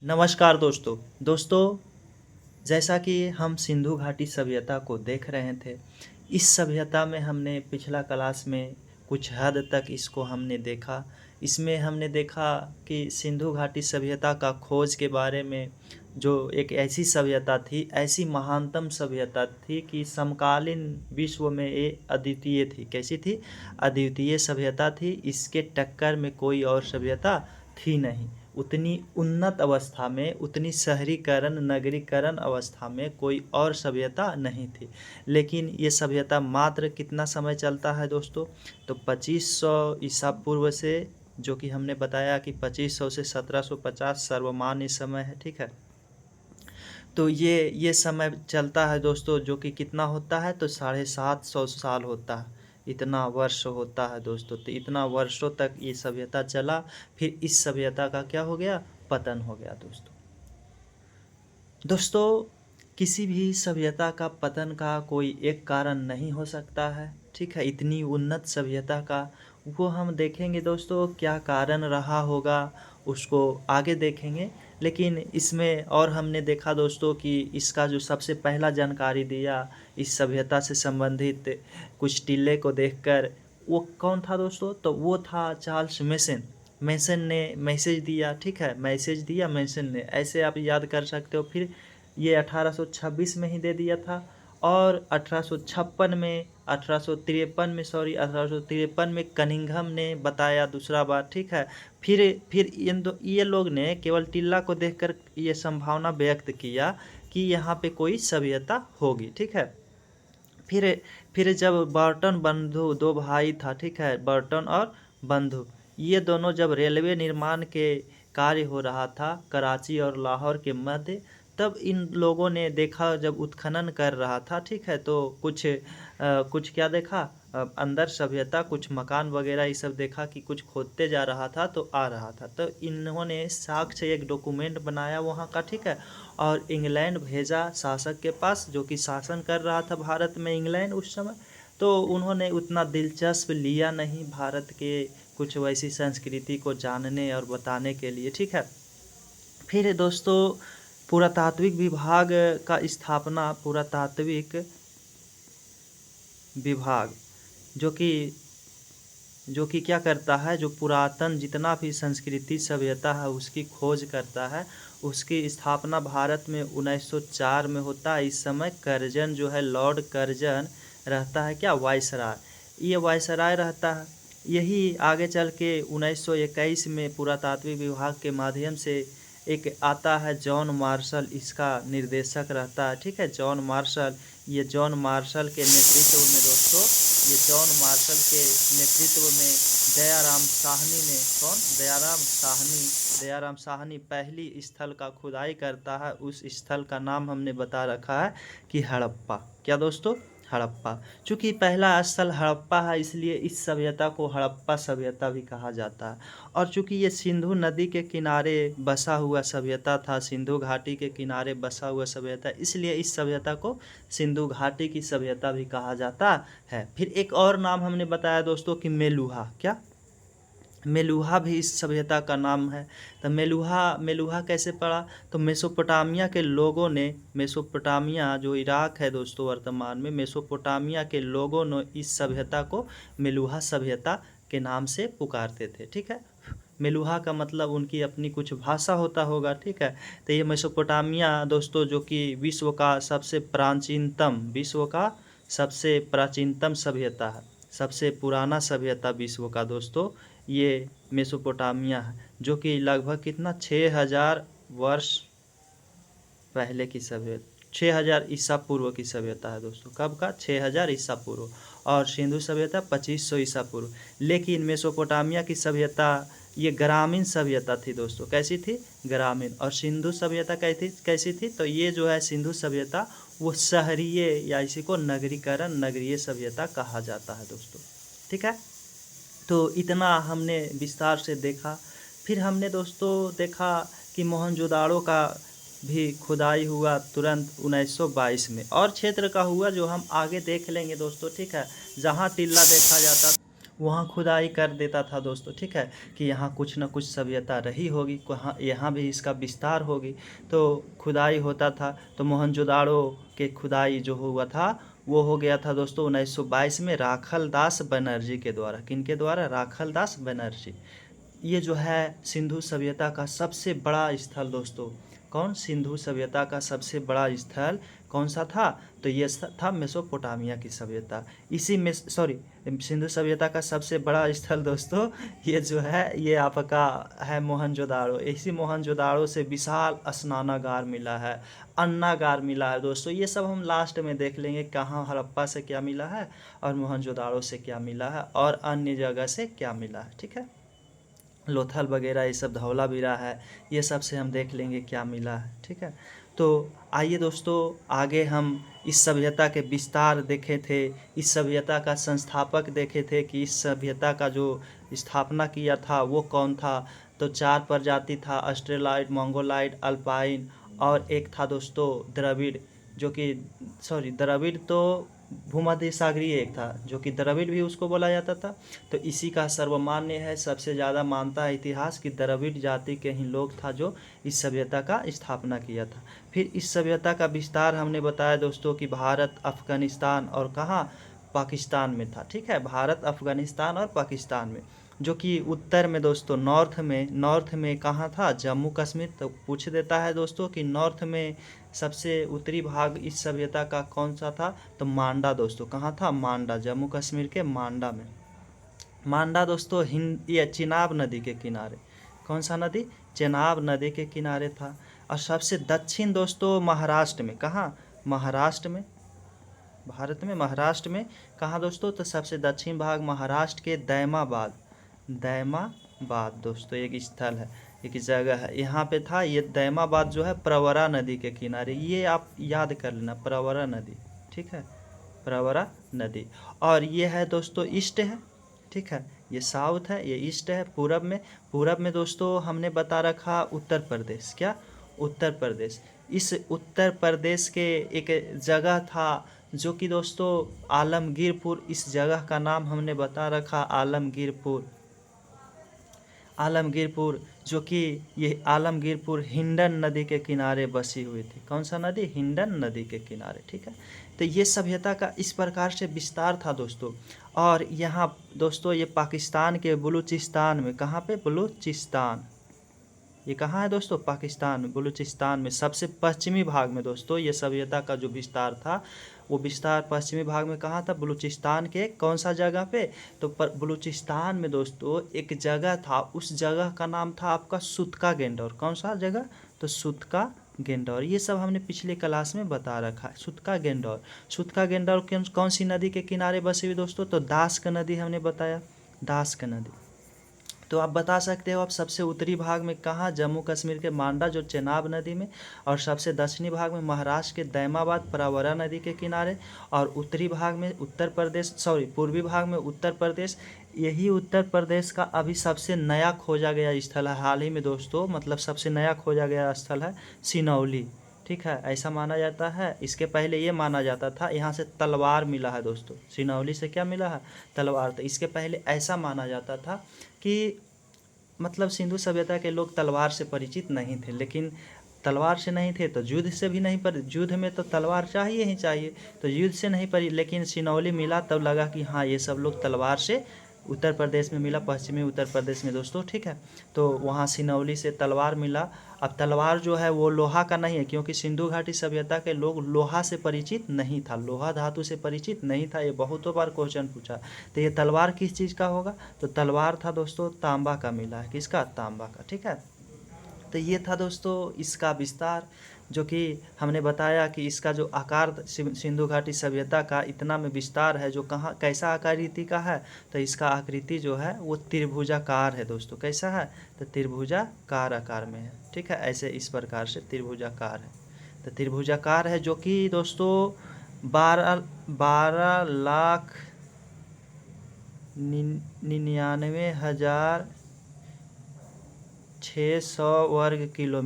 नमस्कार दोस्तों जैसा कि हम सिंधु घाटी सभ्यता को देख रहे थे। इस सभ्यता में हमने पिछला क्लास में कुछ हद तक इसको हमने देखा। इसमें हमने देखा कि सिंधु घाटी सभ्यता का खोज के बारे में, जो एक ऐसी सभ्यता थी, ऐसी महानतम सभ्यता थी कि समकालीन विश्व में ये अद्वितीय थी। कैसी थी? अद्वितीय सभ्यता थी। इसके टक्कर में कोई और सभ्यता थी नहीं। उतनी उन्नत अवस्था में, उतनी शहरीकरण नगरीकरण अवस्था में कोई और सभ्यता नहीं थी। लेकिन ये सभ्यता मात्र कितना समय चलता है दोस्तों? तो 2500 ईसा पूर्व से, जो कि हमने बताया कि 2500 से 1750 सर्वमान्य समय है। ठीक है, तो ये समय चलता है दोस्तों, जो कि कितना होता है? तो 750 साल होता है। इतना वर्ष होता है दोस्तों। तो इतना वर्षों तक ये सभ्यता चला। फिर इस सभ्यता का क्या हो गया? पतन हो गया दोस्तों। किसी भी सभ्यता का पतन का कोई एक कारण नहीं हो सकता है। ठीक है, इतनी उन्नत सभ्यता का वो हम देखेंगे दोस्तों, क्या कारण रहा होगा उसको आगे देखेंगे। लेकिन इसमें और हमने देखा दोस्तों कि इसका जो सबसे पहला जानकारी दिया इस सभ्यता से संबंधित कुछ टिल्ले को देखकर, वो कौन था दोस्तों? तो वो था चार्ल्स मेसन। मेसन ने मैसेज दिया। ठीक है, मैसेज दिया मेसन ने, ऐसे आप याद कर सकते हो। फिर ये 1826 में ही दे दिया था। और 1853 में 1853 में कनिंघम ने बताया दूसरा बार। ठीक है, फिर ये लोग ने केवल टिल्ला को देखकर ये संभावना व्यक्त किया कि यहाँ पे कोई सभ्यता होगी। ठीक है, फिर जब बर्टन बंधु, दो भाई था। ठीक है, बर्टन और बंधु, ये दोनों जब रेलवे निर्माण के कार्य हो रहा था कराची और लाहौर के मध्य, तब इन लोगों ने देखा, जब उत्खनन कर रहा था। ठीक है, तो कुछ क्या देखा? अंदर सभ्यता, कुछ मकान वगैरह ये सब देखा कि कुछ खोदते जा रहा था तो आ रहा था। तो इन्होंने साक्ष्य, एक डॉक्यूमेंट बनाया वहाँ का। ठीक है, और इंग्लैंड भेजा शासक के पास, जो कि शासन कर रहा था भारत में इंग्लैंड उस समय। तो उन्होंने उतना दिलचस्प लिया नहीं भारत के कुछ वैसी संस्कृति को जानने और बताने के लिए। ठीक है, फिर दोस्तों पुरातात्विक विभाग का स्थापना, पुरातात्विक विभाग जो कि क्या करता है, जो पुरातन जितना भी संस्कृति सभ्यता है उसकी खोज करता है, उसकी स्थापना भारत में 1904 में होता है। इस समय कर्जन जो है, लॉर्ड कर्जन रहता है, क्या वायसराय, ये वायसराय रहता है। यही आगे चल के 1921 में पुरातात्विक विभाग के माध्यम से एक आता है जॉन मार्शल, इसका निर्देशक रहता है। ठीक है, जॉन मार्शल, ये जॉन मार्शल के नेतृत्व में दोस्तों, ये जॉन मार्शल के नेतृत्व में दयाराम साहनी ने, कौन? दयाराम साहनी पहली स्थल का खुदाई करता है। उस स्थल का नाम हमने बता रखा है कि हड़प्पा। क्या दोस्तों? हड़प्पा। चूँकि पहला स्थल हड़प्पा है, इसलिए इस सभ्यता को हड़प्पा सभ्यता भी कहा जाता है। और चूँकि ये सिंधु नदी के किनारे बसा हुआ सभ्यता था, सिंधु घाटी के किनारे बसा हुआ सभ्यता, इसलिए इस सभ्यता को सिंधु घाटी की सभ्यता भी कहा जाता है। फिर एक और नाम हमने बताया दोस्तों कि मेलुहा। क्या? मेलुहा भी इस सभ्यता का नाम है। तो मेलुहा कैसे पड़ा? तो मेसोपोटामिया के लोगों ने, मेसोपोटामिया जो इराक है दोस्तों वर्तमान में, मेसोपोटामिया के लोगों ने इस सभ्यता को मेलुहा सभ्यता के नाम से पुकारते थे। ठीक है, मेलुहा का मतलब उनकी अपनी कुछ भाषा होता होगा। ठीक है, तो ये मेसोपोटामिया दोस्तों, जो कि विश्व का सबसे प्राचीनतम सभ्यता है, सबसे पुराना सभ्यता विश्व का दोस्तों, ये मेसोपोटामिया है, जो कि लगभग कितना 6000 वर्ष पहले की सभ्यता, 6000 ईसा पूर्व की सभ्यता है दोस्तों। कब का? 6000 ईसा पूर्व। और सिंधु सभ्यता 2500 ईसा पूर्व। लेकिन मेसोपोटामिया की सभ्यता ये ग्रामीण सभ्यता थी दोस्तों। कैसी थी? ग्रामीण। और सिंधु सभ्यता कैसी थी? तो ये जो है सिंधु सभ्यता, वो शहरीय या इसी को नगरीकरण नगरीय सभ्यता कहा जाता है दोस्तों। ठीक है, तो इतना हमने विस्तार से देखा। फिर हमने दोस्तों देखा कि मोहनजोदाड़ो का भी खुदाई हुआ तुरंत 1922 में, और क्षेत्र का हुआ जो हम आगे देख लेंगे दोस्तों। ठीक है, जहाँ टिल्ला देखा जाता वहाँ खुदाई कर देता था दोस्तों, ठीक है, कि यहाँ कुछ ना कुछ सभ्यता रही होगी, कहाँ यहाँ भी इसका विस्तार होगी। तो खुदाई होता था। तो मोहनजोदाड़ो के खुदाई जो हुआ था वो हो गया था दोस्तों 1922 में राखल दास बनर्जी के द्वारा। किनके द्वारा? राखल दास बनर्जी। ये जो है सिंधु सभ्यता का सबसे बड़ा स्थल दोस्तों। कौन? सिंधु सभ्यता का सबसे बड़ा स्थल कौन सा था? तो ये था मेसोपोटामिया की सभ्यता। इसी में सिंधु सभ्यता का सबसे बड़ा स्थल दोस्तों ये जो है ये आपका है मोहनजोदाड़ो। इसी मोहनजोदाड़ो से विशाल स्नानागार मिला है, अन्नागार मिला है दोस्तों। ये सब हम लास्ट में देख लेंगे, कहाँ हड़प्पा से क्या मिला है और मोहनजोदाड़ो से क्या मिला है और अन्य जगह से क्या मिला है, ठीक है। लोथल वगैरह ये सब धौलावीरा है, ये सब से हम देख लेंगे क्या मिला है, ठीक है। तो आइए दोस्तों आगे हम इस सभ्यता के विस्तार देखे थे, इस सभ्यता का संस्थापक देखे थे कि इस सभ्यता का जो स्थापना किया था वो कौन था। तो 4 प्रजाति था, ऑस्ट्रेलाइड, मंगोलाइड, अल्पाइन और एक था दोस्तों द्रविड़, जो कि द्रविड़ तो भूमध्य सागरीय एक था, जो कि द्रविड़ भी उसको बोला जाता था। तो इसी का सर्वमान्य है, सबसे ज़्यादा मानता है इतिहास कि द्रविड़ जाति के ही लोग था जो इस सभ्यता का स्थापना किया था। फिर इस सभ्यता का विस्तार हमने बताया दोस्तों कि भारत, अफगानिस्तान और कहाँ? पाकिस्तान में था, ठीक है। भारत, अफगानिस्तान और पाकिस्तान में, जो कि उत्तर में दोस्तों नॉर्थ में कहाँ था? जम्मू कश्मीर। तो पूछ देता है दोस्तों कि नॉर्थ में सबसे उत्तरी भाग इस सभ्यता का कौन सा था? तो मांडा दोस्तों। कहाँ था? मांडा, जम्मू कश्मीर के मांडा में। मांडा दोस्तों ये चिनाब नदी के किनारे। कौन सा नदी? चेनाब नदी के किनारे था। और सबसे दक्षिण दोस्तों महाराष्ट्र में। कहाँ? महाराष्ट्र में, भारत में महाराष्ट्र में। कहाँ दोस्तों? तो सबसे दक्षिण भाग महाराष्ट्र के दैमाबाद दोस्तों एक स्थल है, एक जगह है, यहाँ पे था। ये दैमाबाद जो है प्रवरा नदी के किनारे, ये आप याद कर लेना, प्रवरा नदी, ठीक है, प्रवरा नदी। और ये है दोस्तों ईस्ट है, ठीक है, ये साउथ है, ये ईस्ट है। पूरब में दोस्तों हमने बता रखा उत्तर प्रदेश। क्या? उत्तर प्रदेश। इस उत्तर प्रदेश के एक जगह था जो कि दोस्तों आलमगीरपुर, इस जगह का नाम हमने बता रखा आलमगीरपुर। जो कि ये आलमगीरपुर हिंडन नदी के किनारे बसी हुई थी। कौन सा नदी? हिंडन नदी के किनारे, ठीक है। तो ये सभ्यता का इस प्रकार से विस्तार था दोस्तों। और यहाँ दोस्तों ये पाकिस्तान के बलूचिस्तान में, कहाँ पे? बलूचिस्तान। ये कहाँ है दोस्तों? पाकिस्तान में, बलूचिस्तान में सबसे पश्चिमी भाग में दोस्तों ये सभ्यता का जो विस्तार था वो विस्तार पश्चिमी भाग में कहाँ था? बलूचिस्तान के कौन सा जगह पे? तो बलूचिस्तान में दोस्तों एक जगह था, उस जगह का नाम था आपका सुतका गेंडौर। कौन सा जगह? तो सुतका गेंडौर। ये सब हमने पिछले क्लास में बता रखा है। सुतका गेंडौर कौन सी नदी के किनारे बसी हुई दोस्तों? तो दास्क नदी हमने बताया, दास्क नदी। तो आप बता सकते हो आप सबसे उत्तरी भाग में कहाँ? जम्मू कश्मीर के मांडा जो चेनाब नदी में, और सबसे दक्षिणी भाग में महाराष्ट्र के दैमाबाद प्रवरा नदी के किनारे, और उत्तरी भाग में पूर्वी भाग में उत्तर प्रदेश। यही उत्तर प्रदेश का अभी सबसे नया खोजा गया स्थल है हाल ही में दोस्तों, मतलब सबसे नया खोजा गया स्थल है सिनौली, ठीक है, ऐसा माना जाता है। इसके पहले ये माना जाता था यहाँ से तलवार मिला है दोस्तों, सिनौली से क्या मिला है? तलवार। तो इसके पहले ऐसा माना जाता था कि मतलब सिंधु सभ्यता के लोग तलवार से परिचित नहीं थे, लेकिन तलवार से नहीं थे तो युद्ध से भी नहीं, पर युद्ध में तो तलवार चाहिए ही चाहिए, तो युद्ध से नहीं पड़ी, लेकिन सिनौली मिला तब लगा कि हाँ ये सब लोग तलवार से, उत्तर प्रदेश में मिला, पश्चिमी उत्तर प्रदेश में दोस्तों, ठीक है। तो वहाँ सिनौली से तलवार मिला। अब तलवार जो है वो लोहा का नहीं है, क्योंकि सिंधु घाटी सभ्यता के लोग लोहा से परिचित नहीं था, लोहा धातु से परिचित नहीं था। ये बहुतों बार क्वेश्चन पूछा। तो ये तलवार किस चीज़ का होगा? तो तलवार था दोस्तों तांबा का मिला है। किसका? तांबा का, ठीक है। तो ये था दोस्तों इसका विस्तार, जो कि हमने बताया कि इसका जो आकार सिंधु घाटी सभ्यता का इतना में विस्तार है, जो कहाँ कैसा आकृति का है? तो इसका आकृति जो है वो त्रिभुजाकार है दोस्तों। कैसा है? तो त्रिभुजाकार आकार में है, ठीक है। ऐसे इस प्रकार से त्रिभुजाकार है। तो त्रिभुजाकार है जो कि दोस्तों 12,99,600 वर्ग किलोमीटर